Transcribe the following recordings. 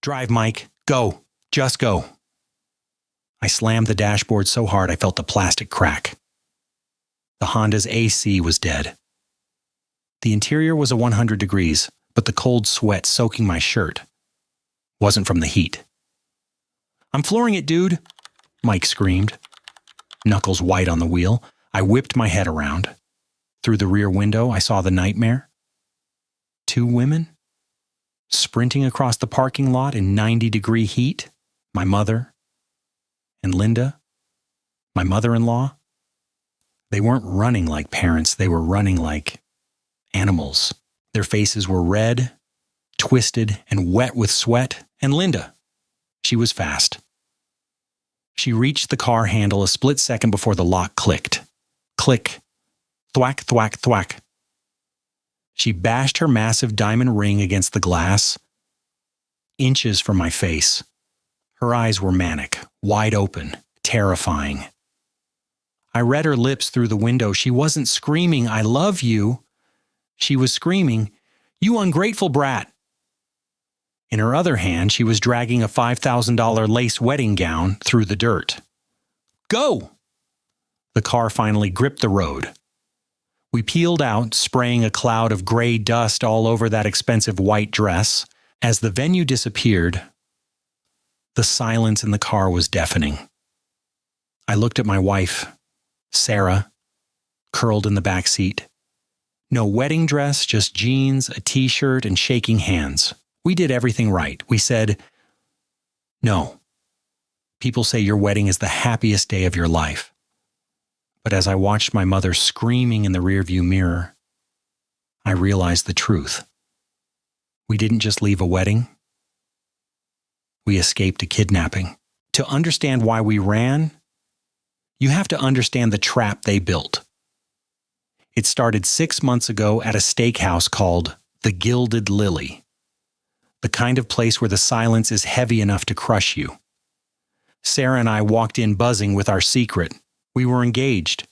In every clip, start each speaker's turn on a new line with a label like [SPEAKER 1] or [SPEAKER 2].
[SPEAKER 1] Drive, Mike. Go. Just go. I slammed the dashboard so hard I felt the plastic crack. The Honda's AC was dead. The interior was 100 degrees, but the cold sweat soaking my shirt wasn't from the heat. I'm flooring it, dude, Mike screamed. Knuckles white on the wheel, I whipped my head around. Through the rear window, I saw the nightmare. 2 women, sprinting across the parking lot in 90-degree heat. My mother and Linda, my mother-in-law. They weren't running like parents, they were running like animals. Their faces were red, twisted, and wet with sweat. And Linda, she was fast. She reached the car handle a split second before the lock clicked. Click. Thwack, thwack, thwack. She bashed her massive diamond ring against the glass, inches from my face. Her eyes were manic, wide open, terrifying. I read her lips through the window. She wasn't screaming, "I love you." She was screaming, "You ungrateful brat." In her other hand, she was dragging a $5,000 lace wedding gown through the dirt. Go! The car finally gripped the road. We peeled out, spraying a cloud of gray dust all over that expensive white dress. As the venue disappeared, the silence in the car was deafening. I looked at my wife, Sarah, curled in the back seat. No wedding dress, just jeans, a t-shirt, and shaking hands. We did everything right. We said, "No. People say your wedding is the happiest day of your life." But as I watched my mother screaming in the rearview mirror, I realized the truth. We didn't just leave a wedding. We escaped a kidnapping. To understand why we ran, you have to understand the trap they built. It started 6 months ago at a steakhouse called the Gilded Lily, the kind of place where the silence is heavy enough to crush you. Sarah and I walked in buzzing with our secret. We were engaged.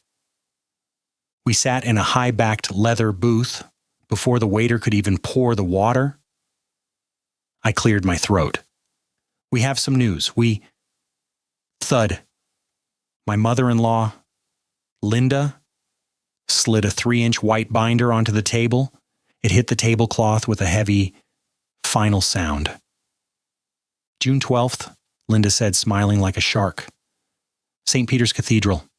[SPEAKER 1] We sat in a high-backed leather booth before the waiter could even pour the water. I cleared my throat. We have some news. Thud. My mother-in-law, Linda, slid a 3-inch white binder onto the table. It hit the tablecloth with a heavy, final sound. June 12th, Linda said, smiling like a shark. St. Peter's Cathedral.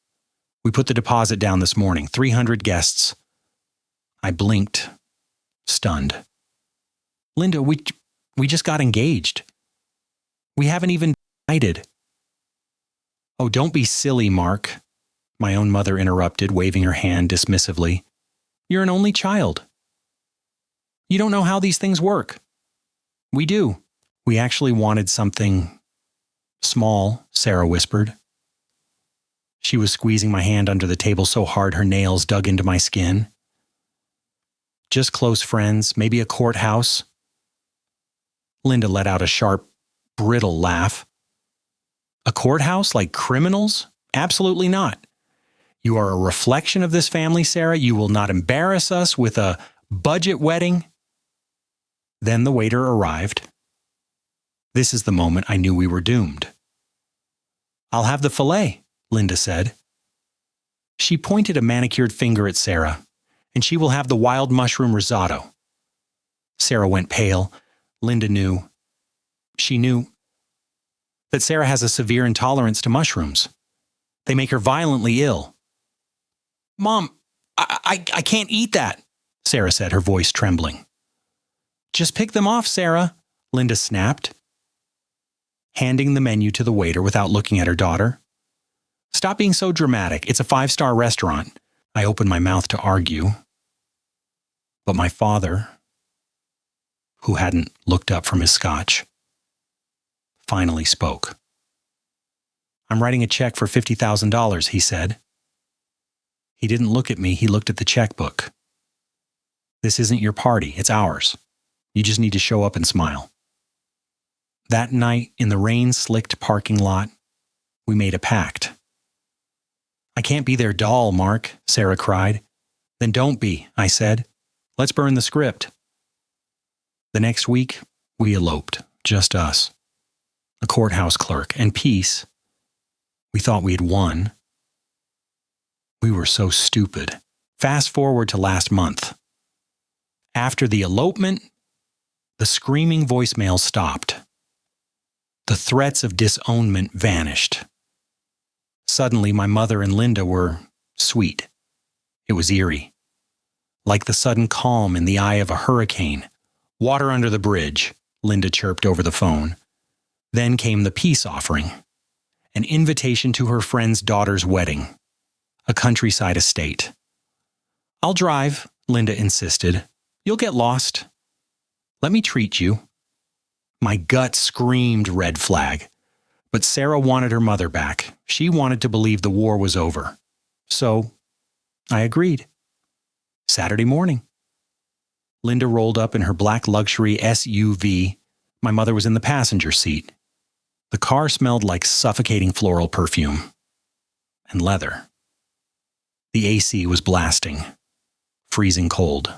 [SPEAKER 1] We put the deposit down this morning. 300 guests. I blinked, stunned. Linda, we just got engaged. We haven't even decided. Oh, don't be silly, Mark, my own mother interrupted, waving her hand dismissively. You're an only child. You don't know how these things work. We do. We actually wanted something small, Sarah whispered. She was squeezing my hand under the table so hard her nails dug into my skin. Just close friends, maybe a courthouse. Linda let out a sharp, brittle laugh. A courthouse like criminals? Absolutely not. You are a reflection of this family, Sarah. You will not embarrass us with a budget wedding. Then the waiter arrived. This is the moment I knew we were doomed. I'll have the filet, Linda said. She pointed a manicured finger at Sarah, and she will have the wild mushroom risotto. Sarah went pale. Linda knew. She knew that Sarah has a severe intolerance to mushrooms. They make her violently ill. Mom, I can't eat that, Sarah said, her voice trembling. Just pick them off, Sarah, Linda snapped, handing the menu to the waiter without looking at her daughter. Stop being so dramatic. It's a 5-star restaurant. I opened my mouth to argue. But my father, who hadn't looked up from his scotch, finally spoke. I'm writing a check for $50,000, he said. He didn't look at me, he looked at the checkbook. This isn't your party, it's ours. You just need to show up and smile. That night, in the rain-slicked parking lot, we made a pact. I can't be their doll, Mark, Sarah cried. Then don't be, I said. Let's burn the script. The next week, we eloped. Just us. A courthouse clerk and peace. We thought we had won. We were so stupid. Fast forward to last month. After the elopement, the screaming voicemail stopped. The threats of disownment vanished. Suddenly, my mother and Linda were sweet. It was eerie. Like the sudden calm in the eye of a hurricane. Water under the bridge, Linda chirped over the phone. Then came the peace offering. An invitation to her friend's daughter's wedding. A countryside estate. I'll drive, Linda insisted. You'll get lost. Let me treat you. My gut screamed red flag. But Sarah wanted her mother back. She wanted to believe the war was over. So, I agreed. Saturday morning. Linda rolled up in her black luxury SUV. My mother was in the passenger seat. The car smelled like suffocating floral perfume. And leather. The AC was blasting. Freezing cold.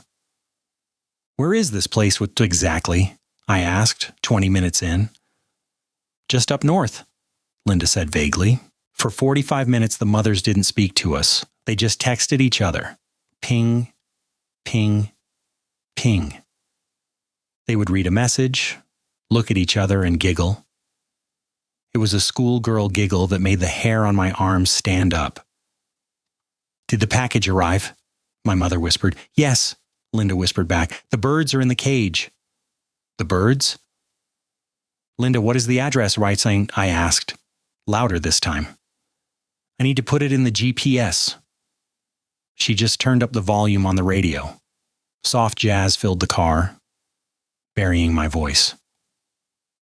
[SPEAKER 1] Where is this place exactly? I asked, 20 minutes in. Just up north, Linda said vaguely. For 45 minutes, the mothers didn't speak to us. They just texted each other. Ping, ping, ping. They would read a message, look at each other, and giggle. It was a schoolgirl giggle that made the hair on my arms stand up. Did the package arrive? My mother whispered. Yes, Linda whispered back. The birds are in the cage. The birds? Linda, what is the address, right? I asked, louder this time. I need to put it in the GPS. She just turned up the volume on the radio. Soft jazz filled the car, burying my voice.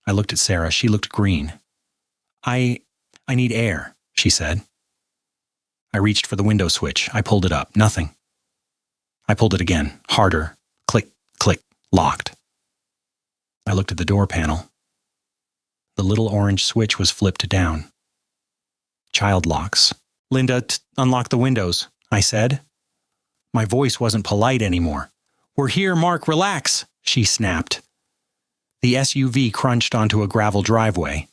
[SPEAKER 1] I looked at Sarah. She looked green. I need air, she said. I reached for the window switch. I pulled it up. Nothing. I pulled it again, harder. Click, click, locked. I looked at the door panel. The little orange switch was flipped down. Child locks. Linda, unlock the windows, I said. My voice wasn't polite anymore. We're here, Mark, relax, she snapped. The SUV crunched onto a gravel driveway.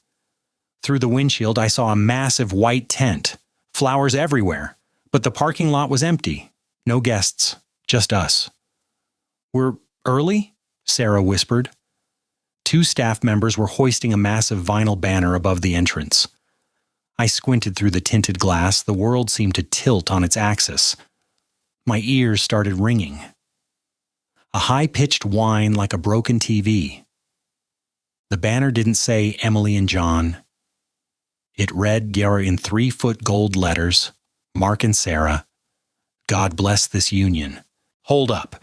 [SPEAKER 1] Through the windshield, I saw a massive white tent, flowers everywhere, but the parking lot was empty. No guests, just us. We're early? Sarah whispered. 2 staff members were hoisting a massive vinyl banner above the entrance. I squinted through the tinted glass. The world seemed to tilt on its axis. My ears started ringing. A high-pitched whine like a broken TV. The banner didn't say Emily and John. It read in 3-foot gold letters, Mark and Sarah, God bless this union. Hold up.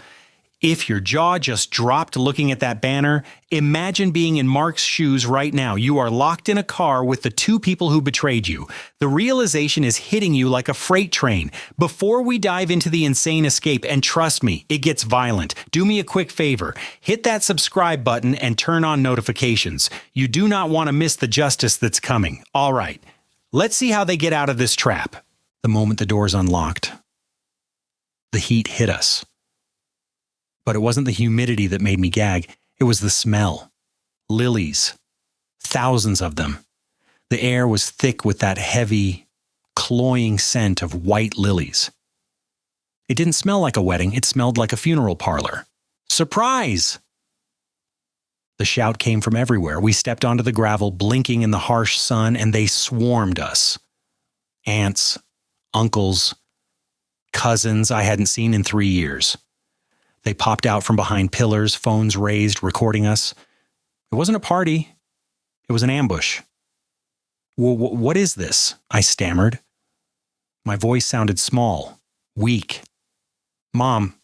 [SPEAKER 1] If your jaw just dropped looking at that banner, imagine being in Mark's shoes right now. You are locked in a car with the 2 people who betrayed you. The realization is hitting you like a freight train. Before we dive into the insane escape, and trust me, it gets violent, do me a quick favor. Hit that subscribe button and turn on notifications. You do not want to miss the justice that's coming. All right, let's see how they get out of this trap. The moment the doors unlocked, the heat hit us. But it wasn't the humidity that made me gag. It was the smell. Lilies. Thousands of them. The air was thick with that heavy, cloying scent of white lilies. It didn't smell like a wedding. It smelled like a funeral parlor. Surprise! The shout came from everywhere. We stepped onto the gravel, blinking in the harsh sun, and they swarmed us. Aunts, uncles, cousins I hadn't seen in 3 years. They popped out from behind pillars, phones raised, recording us. It wasn't a party. It was an ambush. What is this? I stammered. My voice sounded small, weak. Mom,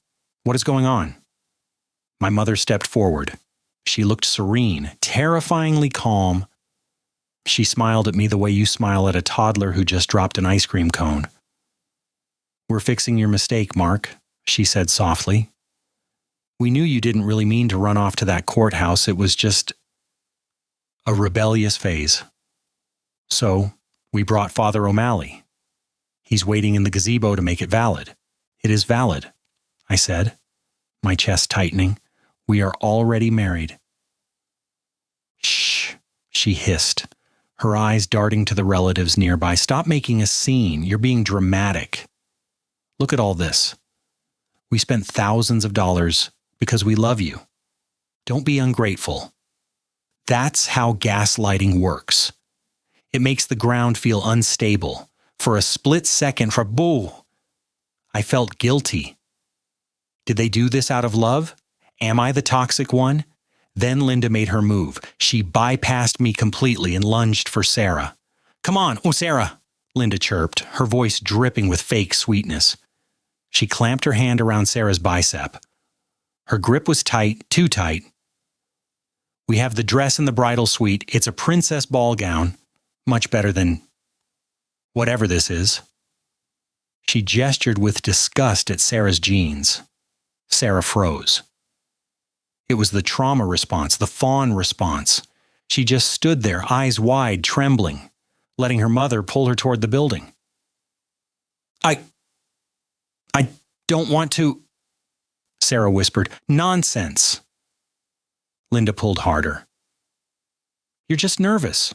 [SPEAKER 1] what is going on? My mother stepped forward. She looked serene, terrifyingly calm. She smiled at me the way you smile at a toddler who just dropped an ice cream cone. We're fixing your mistake, Mark, she said softly. We knew you didn't really mean to run off to that courthouse. It was just a rebellious phase. So, we brought Father O'Malley. He's waiting in the gazebo to make it valid. It is valid, I said, my chest tightening. We are already married. Shh. she hissed, her eyes darting to the relatives nearby. Stop making a scene. You're being dramatic. Look at all this. We spent thousands of dollars because we love you. Don't be ungrateful. That's how gaslighting works. It makes the ground feel unstable. For a split second, I felt guilty. Did they do this out of love? Am I the toxic one? Then Linda made her move. She bypassed me completely and lunged for Sarah. Come on, Sarah, Linda chirped, her voice dripping with fake sweetness. She clamped her hand around Sarah's bicep. Her grip was tight, too tight. We have the dress in the bridal suite. It's a princess ball gown. Much better than whatever this is. She gestured with disgust at Sarah's jeans. Sarah froze. It was the trauma response, the fawn response. She just stood there, eyes wide, trembling, letting her mother pull her toward the building. I don't want to, Sarah whispered. Nonsense. Linda pulled harder. You're just nervous.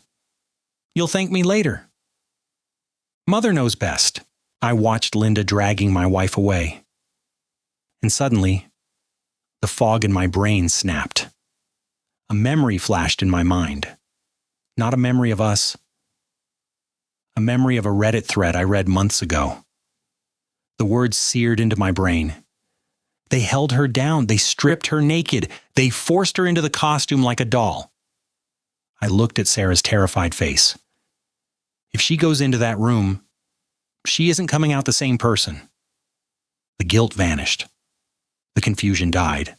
[SPEAKER 1] You'll thank me later. Mother knows best. I watched Linda dragging my wife away. And suddenly, the fog in my brain snapped. A memory flashed in my mind. Not a memory of us. A memory of a Reddit thread I read months ago. The words seared into my brain. They held her down. They stripped her naked. They forced her into the costume like a doll. I looked at Sarah's terrified face. If she goes into that room, she isn't coming out the same person. The guilt vanished. The confusion died.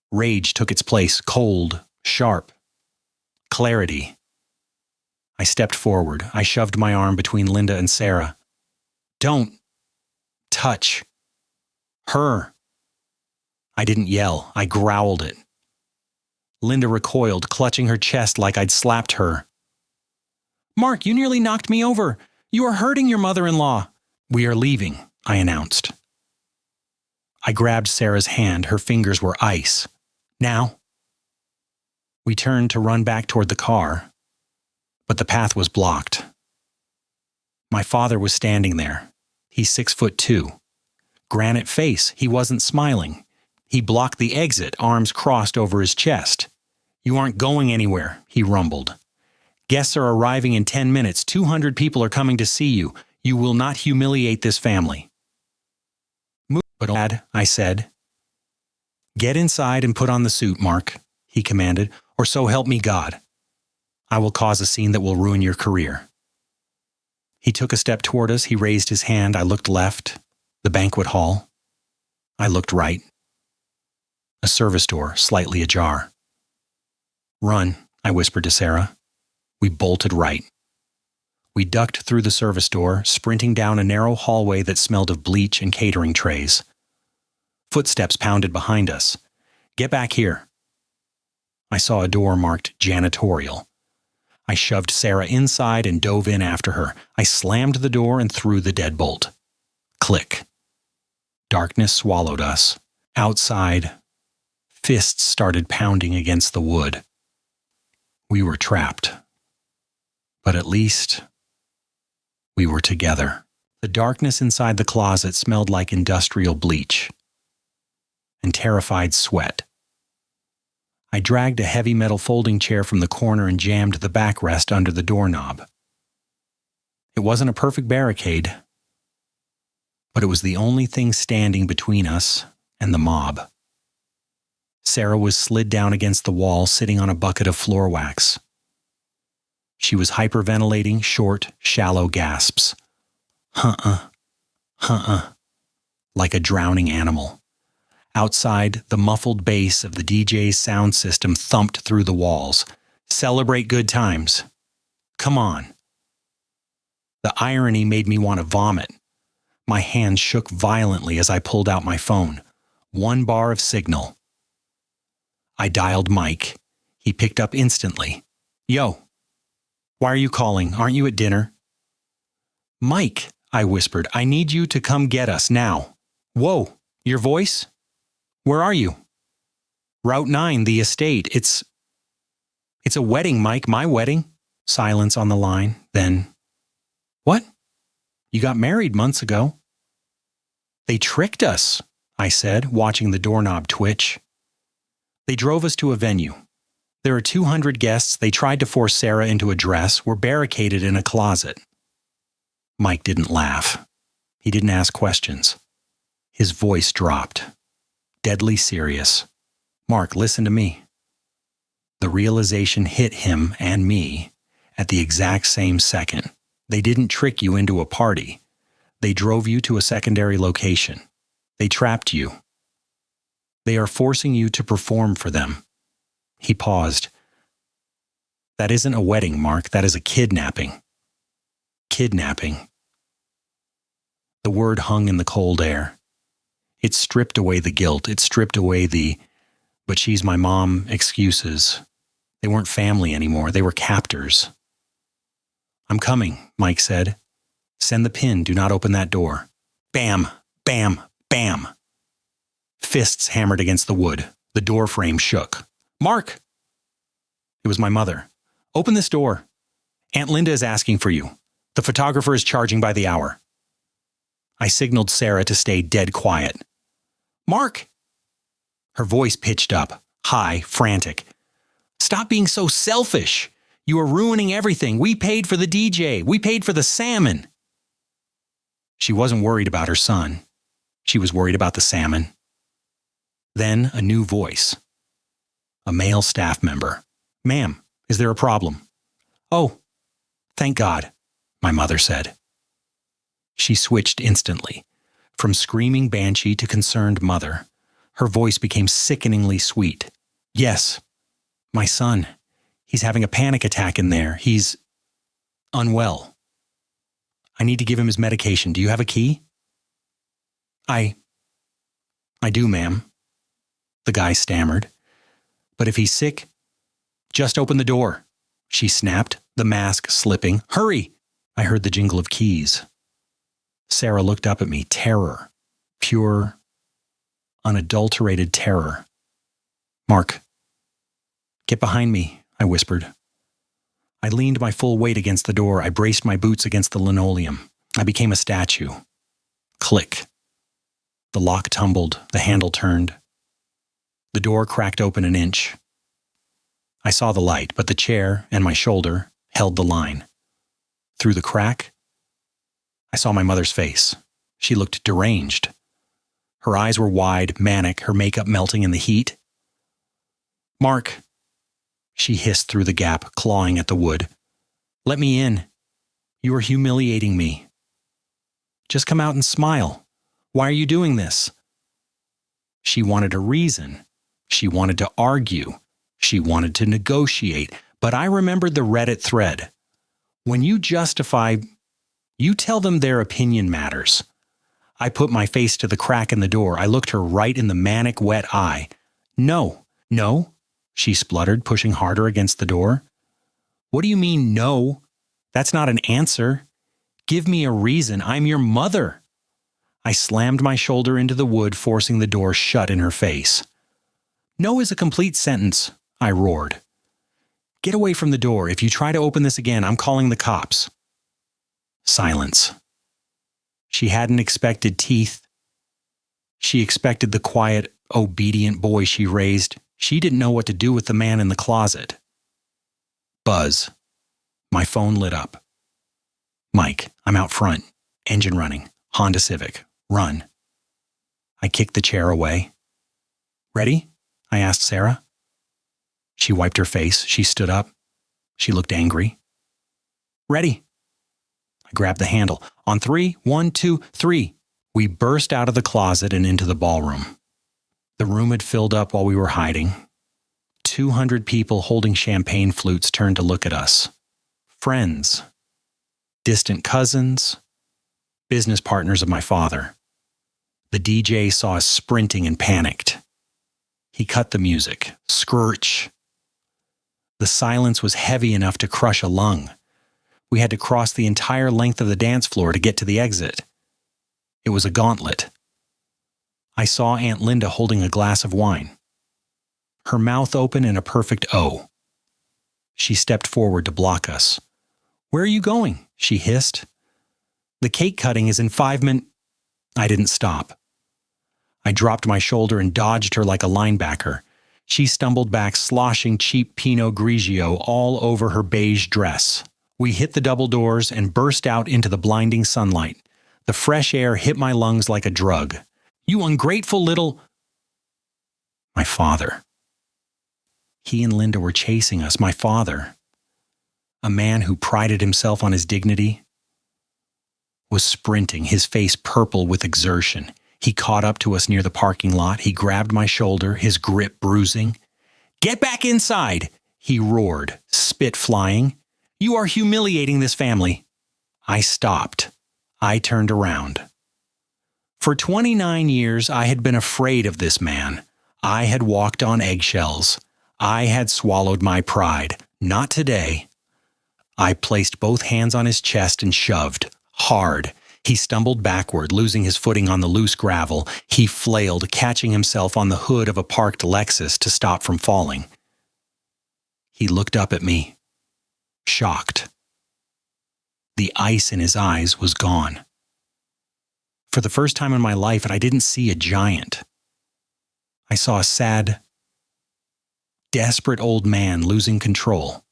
[SPEAKER 1] Rage took its place, cold, sharp. Clarity. I stepped forward. I shoved my arm between Linda and Sarah. Don't touch her. I didn't yell. I growled it. Linda recoiled, clutching her chest like I'd slapped her. Mark, you nearly knocked me over. You are hurting your mother-in-law. We are leaving, I announced. I grabbed Sarah's hand. Her fingers were ice. Now. We turned to run back toward the car, but the path was blocked. My father was standing there. He's 6'2". Granite face. He wasn't smiling. He blocked the exit, arms crossed over his chest. You aren't going anywhere, he rumbled. Guests are arriving in 10 minutes. 200 people are coming to see you. You will not humiliate this family. Move, Dad, I said. Get inside and put on the suit, Mark, he commanded, or so help me God. I will cause a scene that will ruin your career. He took a step toward us. He raised his hand. I looked left. The banquet hall. I looked right. A service door, slightly ajar. Run, I whispered to Sarah. We bolted right. We ducked through the service door, sprinting down a narrow hallway that smelled of bleach and catering trays. Footsteps pounded behind us. Get back here. I saw a door marked janitorial. I shoved Sarah inside and dove in after her. I slammed the door and threw the deadbolt. Click. Darkness swallowed us. Outside, fists started pounding against the wood. We were trapped. But at least, we were together. The darkness inside the closet smelled like industrial bleach and terrified sweat. I dragged a heavy metal folding chair from the corner and jammed the backrest under the doorknob. It wasn't a perfect barricade, but it was the only thing standing between us and the mob. Sarah was slid down against the wall, sitting on a bucket of floor wax. She was hyperventilating short, shallow gasps. Like a drowning animal. Outside, the muffled bass of the DJ's sound system thumped through the walls. Celebrate good times. Come on. The irony made me want to vomit. My hands shook violently as I pulled out my phone. 1 bar of signal. I dialed Mike. He picked up instantly. Yo. Why are you calling? Aren't you at dinner? Mike, I whispered, I need you to come get us now. Whoa, your voice? Where are you? Route 9, the estate. It's It's a wedding, Mike, my wedding. Silence on the line. Then, what? You got married months ago. They tricked us, I said, watching the doorknob twitch. They drove us to a venue. There are 200 guests. They tried to force Sarah into a dress. We're barricaded in a closet. Mike didn't laugh. He didn't ask questions. His voice dropped. Deadly serious. Mark, listen to me. The realization hit him and me at the exact same second. They didn't trick you into a party. They drove you to a secondary location. They trapped you. They are forcing you to perform for them. He paused. That isn't a wedding, Mark. That is a kidnapping. Kidnapping. The word hung in the cold air. It stripped away the guilt. It stripped away the, but she's my mom, excuses. They weren't family anymore. They were captors. I'm coming, Mike said. Send the pin. Do not open that door. Bam, bam, bam. Fists hammered against the wood. The door frame shook. Mark! It was my mother. Open this door. Aunt Linda is asking for you. The photographer is charging by the hour. I signaled Sarah to stay dead quiet. Mark! Her voice pitched up, high, frantic. Stop being so selfish. You are ruining everything. We paid for the DJ. We paid for the salmon. She wasn't worried about her son. She was worried about the salmon. Then a new voice. A male staff member. Ma'am, is there a problem? Oh, thank God, my mother said. She switched instantly. From screaming banshee to concerned mother, her voice became sickeningly sweet. Yes, my son. He's having a panic attack in there. He's unwell. I need to give him his medication. Do you have a key? I do, ma'am. The guy stammered. But if he's sick, just open the door. She snapped, the mask slipping. Hurry! I heard the jingle of keys. Sarah looked up at me, terror. Pure, unadulterated terror. Mark, get behind me, I whispered. I leaned my full weight against the door. I braced my boots against the linoleum. I became a statue. Click. The lock tumbled. The handle turned. The door cracked open an inch. I saw the light, but the chair and my shoulder held the line. Through the crack, I saw my mother's face. She looked deranged. Her eyes were wide, manic, her makeup melting in the heat. Mark, she hissed through the gap, clawing at the wood. Let me in. You are humiliating me. Just come out and smile. Why are you doing this? She wanted a reason. She wanted to argue. She wanted to negotiate. But I remembered the Reddit thread. When you justify, you tell them their opinion matters. I put my face to the crack in the door. I looked her right in the manic, wet eye. No, she spluttered, pushing harder against the door. What do you mean, no? That's not an answer. Give me a reason. I'm your mother. I slammed my shoulder into the wood, forcing the door shut in her face. No is a complete sentence, I roared. Get away from the door. If you try to open this again, I'm calling the cops. Silence. She hadn't expected teeth. She expected the quiet, obedient boy she raised. She didn't know what to do with the man in the closet. Buzz. My phone lit up. Mike, I'm out front. Engine running. Honda Civic. Run. I kicked the chair away. Ready? I asked Sarah. She wiped her face. She stood up. She looked angry. Ready. I grabbed the handle. On 3, 1, 2, 3. We burst out of the closet and into the ballroom. The room had filled up while we were hiding. 200 people holding champagne flutes turned to look at us. Friends. Distant cousins. Business partners of my father. The DJ saw us sprinting and panicked. He cut the music. Screech. The silence was heavy enough to crush a lung. We had to cross the entire length of the dance floor to get to the exit. It was a gauntlet. I saw Aunt Linda holding a glass of wine. Her mouth open in a perfect O. She stepped forward to block us. "Where are you going?" she hissed. "The cake cutting is in 5 minutes." I didn't stop. I dropped my shoulder and dodged her like a linebacker. She stumbled back, sloshing cheap Pinot Grigio all over her beige dress. We hit the double doors and burst out into the blinding sunlight. The fresh air hit my lungs like a drug. "You ungrateful little—" My father. He and Linda were chasing us. My father, a man who prided himself on his dignity, was sprinting, his face purple with exertion. He caught up to us near the parking lot. He grabbed my shoulder, his grip bruising. "Get back inside!" he roared, spit flying. "You are humiliating this family." I stopped. I turned around. For 29 years, I had been afraid of this man. I had walked on eggshells. I had swallowed my pride. Not today. I placed both hands on his chest and shoved, hard. He stumbled backward, losing his footing on the loose gravel. He flailed, catching himself on the hood of a parked Lexus to stop from falling. He looked up at me, shocked. The ice in his eyes was gone. For the first time in my life, I didn't see a giant. I saw a sad, desperate old man losing control.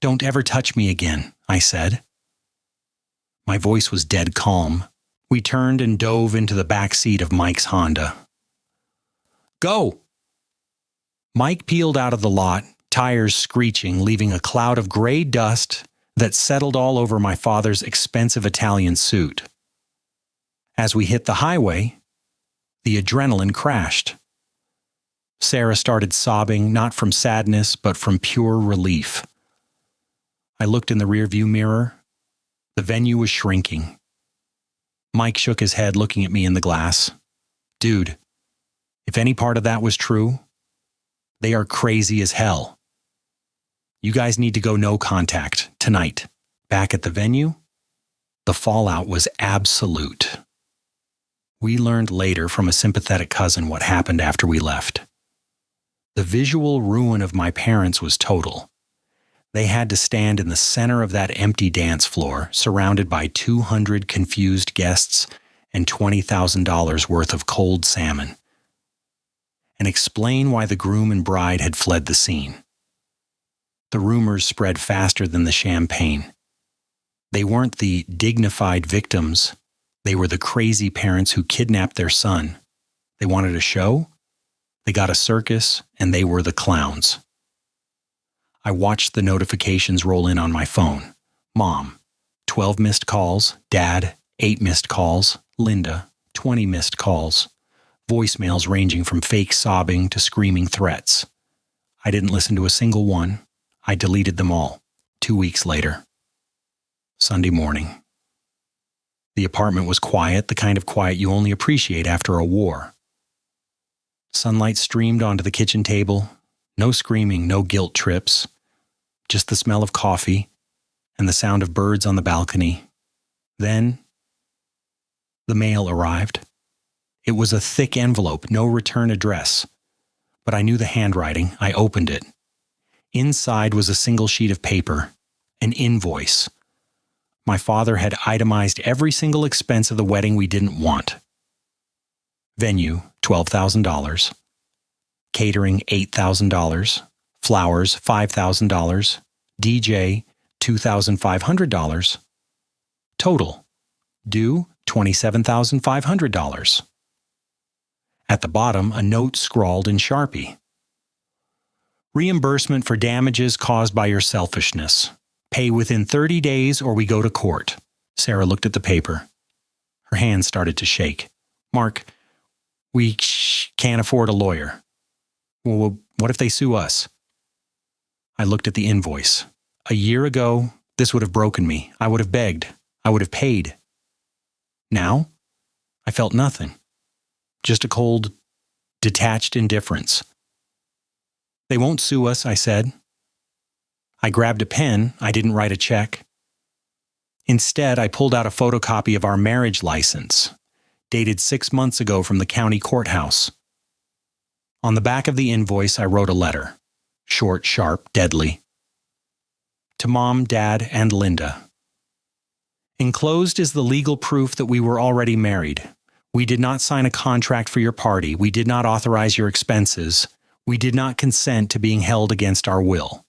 [SPEAKER 1] "Don't ever touch me again," I said. My voice was dead calm. We turned and dove into the back seat of Mike's Honda. "Go!" Mike peeled out of the lot, tires screeching, leaving a cloud of gray dust that settled all over my father's expensive Italian suit. As we hit the highway, the adrenaline crashed. Sarah started sobbing, not from sadness, but from pure relief. I looked in the rearview mirror. The venue was shrinking. Mike shook his head, looking at me in the glass. "Dude, if any part of that was true, they are crazy as hell. You guys need to go no contact tonight." Back at the venue, the fallout was absolute. We learned later from a sympathetic cousin what happened after we left. The visual ruin of my parents was total. They had to stand in the center of that empty dance floor, surrounded by 200 confused guests and $20,000 worth of cold salmon, and explain why the groom and bride had fled the scene. The rumors spread faster than the champagne. They weren't the dignified victims. They were the crazy parents who kidnapped their son. They wanted a show, they got a circus, and they were the clowns. I watched the notifications roll in on my phone. Mom, 12 missed calls. Dad, 8 missed calls. Linda, 20 missed calls. Voicemails ranging from fake sobbing to screaming threats. I didn't listen to a single one. I deleted them all. 2 weeks later. Sunday morning. The apartment was quiet, the kind of quiet you only appreciate after a war. Sunlight streamed onto the kitchen table. No screaming, no guilt trips. Just the smell of coffee and the sound of birds on the balcony. Then, the mail arrived. It was a thick envelope, no return address. But I knew the handwriting. I opened it. Inside was a single sheet of paper, an invoice. My father had itemized every single expense of the wedding we didn't want. Venue, $12,000. Catering, $8,000. Flowers, $5,000. DJ, $2,500. Total, due, $27,500. At the bottom, a note scrawled in Sharpie. Reimbursement for damages caused by your selfishness. Pay within 30 days or we go to court. Sarah looked at the paper. Her hands started to shake. Mark, we can't afford a lawyer. Well, what if they sue us? I looked at the invoice. A year ago, this would have broken me. I would have begged. I would have paid. Now, I felt nothing. Just a cold, detached indifference. They won't sue us, I said. I grabbed a pen. I didn't write a check. Instead, I pulled out a photocopy of our marriage license, dated 6 months ago from the county courthouse. On the back of the invoice, I wrote a letter. Short, sharp, deadly. To Mom, Dad, and Linda. Enclosed is the legal proof that we were already married. We did not sign a contract for your party. We did not authorize your expenses. We did not consent to being held against our will.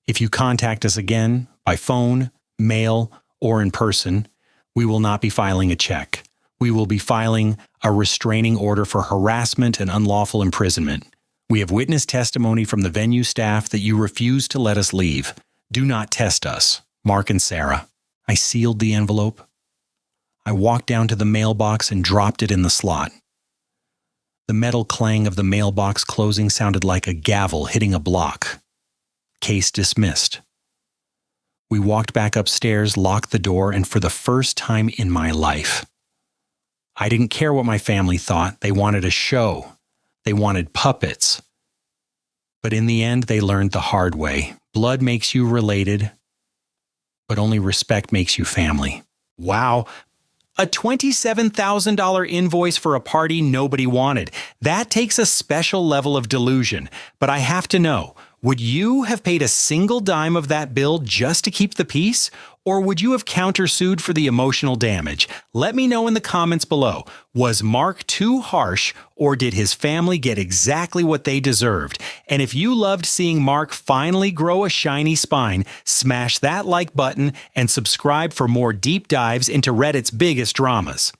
[SPEAKER 1] If you contact us again, by phone, mail, or in person, we will not be filing a check. We will be filing a restraining order for harassment and unlawful imprisonment. We have witness testimony from the venue staff that you refuse to let us leave. Do not test us. Mark and Sarah. I sealed the envelope. I walked down to the mailbox and dropped it in the slot. The metal clang of the mailbox closing sounded like a gavel hitting a block. Case dismissed. We walked back upstairs, locked the door, and for the first time in my life, I didn't care what my family thought. They wanted a show. They wanted puppets. But in the end, they learned the hard way. Blood makes you related, but only respect makes you family. Wow. A $27,000 invoice for a party nobody wanted. That takes a special level of delusion. But I have to know, would you have paid a single dime of that bill just to keep the peace? Or would you have countersued for the emotional damage? Let me know in the comments below. Was Mark too harsh, or did his family get exactly what they deserved? And if you loved seeing Mark finally grow a shiny spine, smash that like button and subscribe for more deep dives into Reddit's biggest dramas.